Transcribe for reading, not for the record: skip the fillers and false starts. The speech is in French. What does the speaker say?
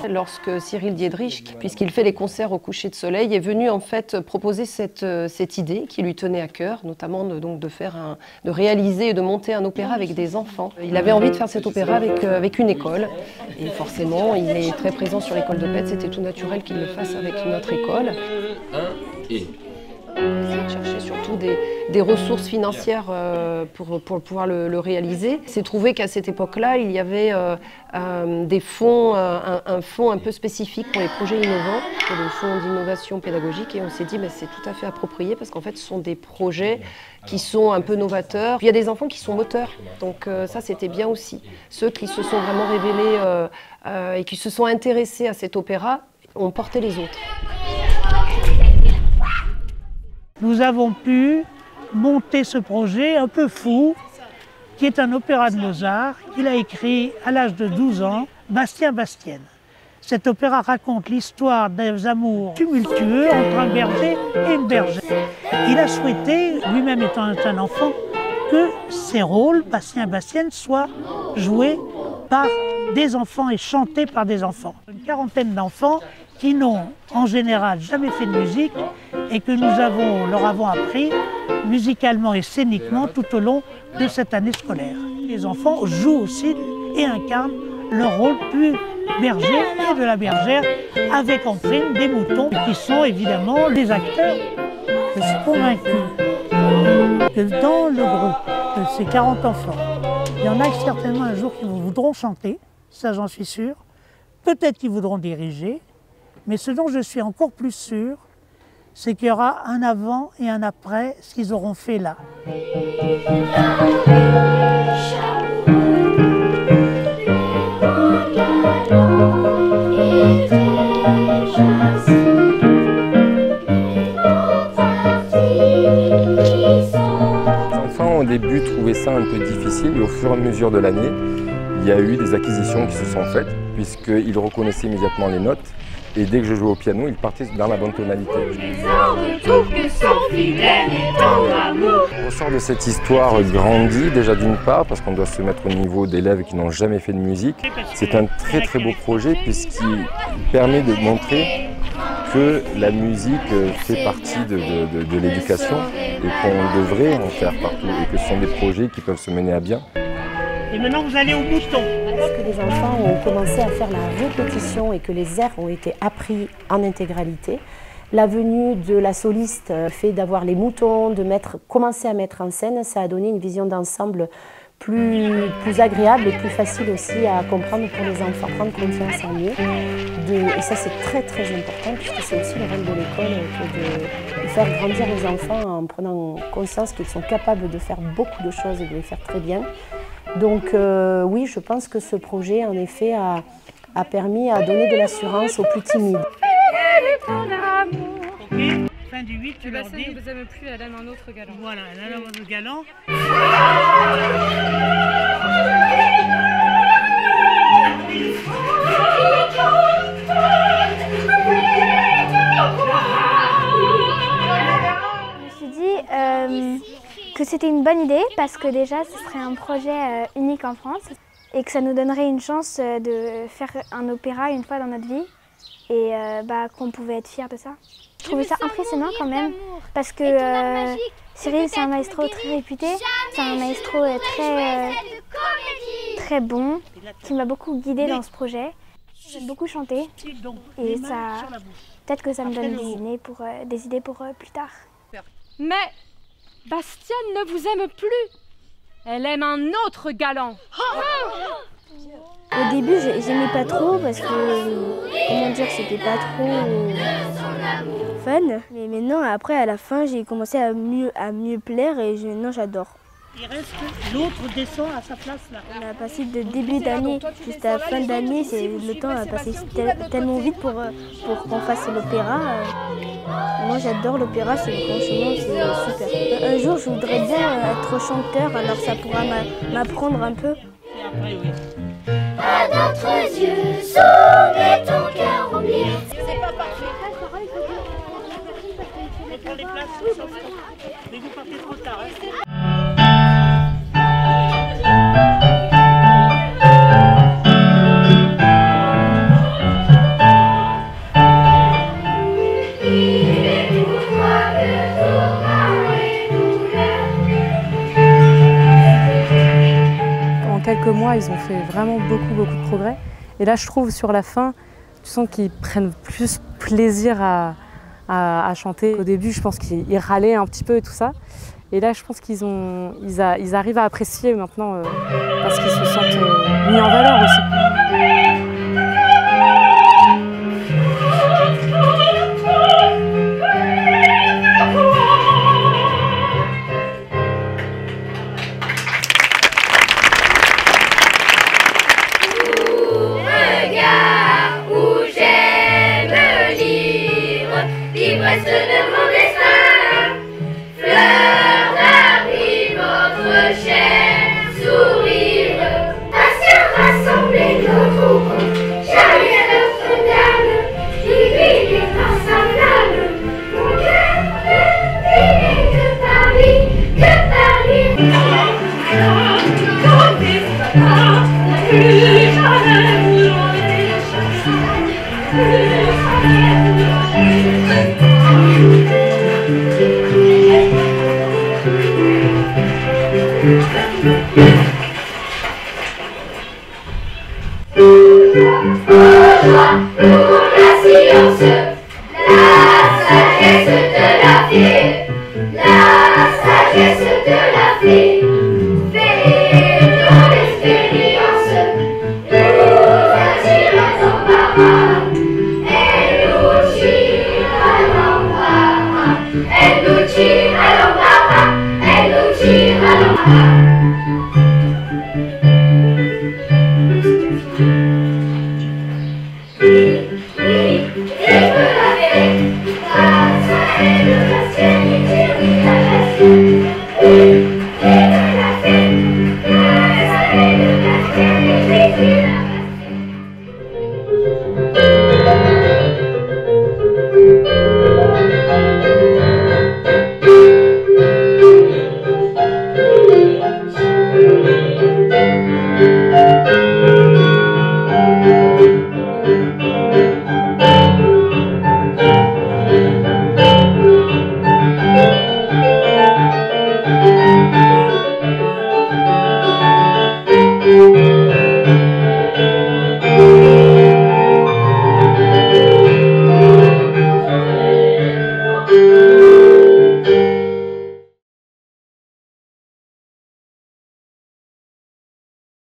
lorsque Cyril Diedrich, puisqu'il fait les concerts au coucher de soleil, est venu en fait proposer cette idée qui lui tenait à cœur, notamment de réaliser et de monter un opéra avec des enfants. Il avait envie de faire cet opéra avec une école, et forcément il est très présent sur l'école de Petz, c'était tout naturel qu'il le fasse avec notre école. Chercher surtout des ressources financières pour pouvoir le réaliser. C'est trouvé qu'à cette époque-là, il y avait des fonds, un fonds un peu spécifique pour les projets innovants, le fonds d'innovation pédagogique, et on s'est dit c'est tout à fait approprié parce qu'en fait ce sont des projets qui sont un peu novateurs. Il y a des enfants qui sont moteurs, donc ça c'était bien aussi. Ceux qui se sont vraiment révélés et qui se sont intéressés à cet opéra ont porté les autres. Nous avons pu monter ce projet un peu fou, qui est un opéra de Mozart qu'il a écrit à l'âge de 12 ans, Bastien Bastienne. Cet opéra raconte l'histoire des amours tumultueux entre un berger et une bergère. Il a souhaité, lui-même étant un enfant, que ces rôles, Bastien Bastienne, soient joués par des enfants et chantés par des enfants. Une quarantaine d'enfants qui n'ont en général jamais fait de musique et que nous leur avons appris musicalement et scéniquement tout au long de cette année scolaire. Les enfants jouent aussi et incarnent le rôle du berger et de la bergère avec en prime des moutons qui sont évidemment les acteurs. Je suis convaincu que dans le groupe de ces 40 enfants, il y en a certainement un jour qui voudront chanter, ça j'en suis sûr, peut-être qu'ils voudront diriger, mais ce dont je suis encore plus sûr, c'est qu'il y aura un avant et un après ce qu'ils auront fait là. Les enfants au début trouvaient ça un peu difficile et au fur et à mesure de l'année, il y a eu des acquisitions qui se sont faites puisqu'ils reconnaissaient immédiatement les notes. Et dès que je jouais au piano, ils partaient dans la bonne tonalité. On ressort de cette histoire grandie, déjà d'une part, parce qu'on doit se mettre au niveau d'élèves qui n'ont jamais fait de musique. C'est un très très beau projet puisqu'il permet de montrer que la musique fait partie de l'éducation et qu'on devrait en faire partout et que ce sont des projets qui peuvent se mener à bien. Et maintenant vous allez au mouton. Lorsque les enfants ont commencé à faire la répétition et que les airs ont été appris en intégralité, la venue de la soliste, le fait d'avoir les moutons, de commencer à mettre en scène, ça a donné une vision d'ensemble plus agréable et plus facile aussi à comprendre pour les enfants, prendre confiance en eux. Et ça c'est très très important puisque c'est aussi le rôle de l'école de faire grandir les enfants en prenant conscience qu'ils sont capables de faire beaucoup de choses et de les faire très bien. Donc oui, je pense que ce projet, en effet, a permis à donner de l'assurance aux plus timides. Ok, fin du 8, tu leur dis... Ça ne vous aime plus, elle aime un autre galant. Voilà, elle aime un autre galant. Je me suis dit que c'était une bonne idée parce que déjà ce serait un projet unique en France et que ça nous donnerait une chance de faire un opéra une fois dans notre vie et qu'on pouvait être fiers de ça. Je trouvais ça impressionnant quand même parce que Cyril c'est un maestro très réputé, c'est un maestro très bon qui m'a beaucoup guidée dans ce projet. J'ai beaucoup chanté et ça, peut-être que ça me donne des idées pour plus tard. Mais Bastienne ne vous aime plus. Elle aime un autre galant. Au début, j'aimais pas trop parce que, comment dire, c'était pas trop fun. Mais maintenant, après, à la fin, j'ai commencé à mieux plaire et maintenant, j'adore. Il reste l'autre descend à sa place là. On a passé de début d'année jusqu'à la fin d'année, le temps a passé tellement vite pour qu'on fasse l'opéra. Moi j'adore l'opéra, franchement c'est super. Un jour je voudrais bien être chanteur, alors ça pourra m'apprendre un peu. Et après oui. À notre yeux, sauver ton cœur oublié. C'est pas parfait. On prend les places, mais vous partez trop tard. mois, ils ont fait vraiment beaucoup de progrès. Et là, je trouve sur la fin, tu sens qu'ils prennent plus plaisir à chanter. Au début, je pense qu'ils râlaient un petit peu et tout ça. Et là, je pense qu'ils arrivent à apprécier maintenant parce qu'ils se sentent mis en valeur aussi. L'ivresse de mon destin, fleur d'abri, votre chair, sourire, patient rassembler nos troupes, charrier Notre-Dame, divine et par sa flamme, mon cœur ne vit que Paris, que Paris.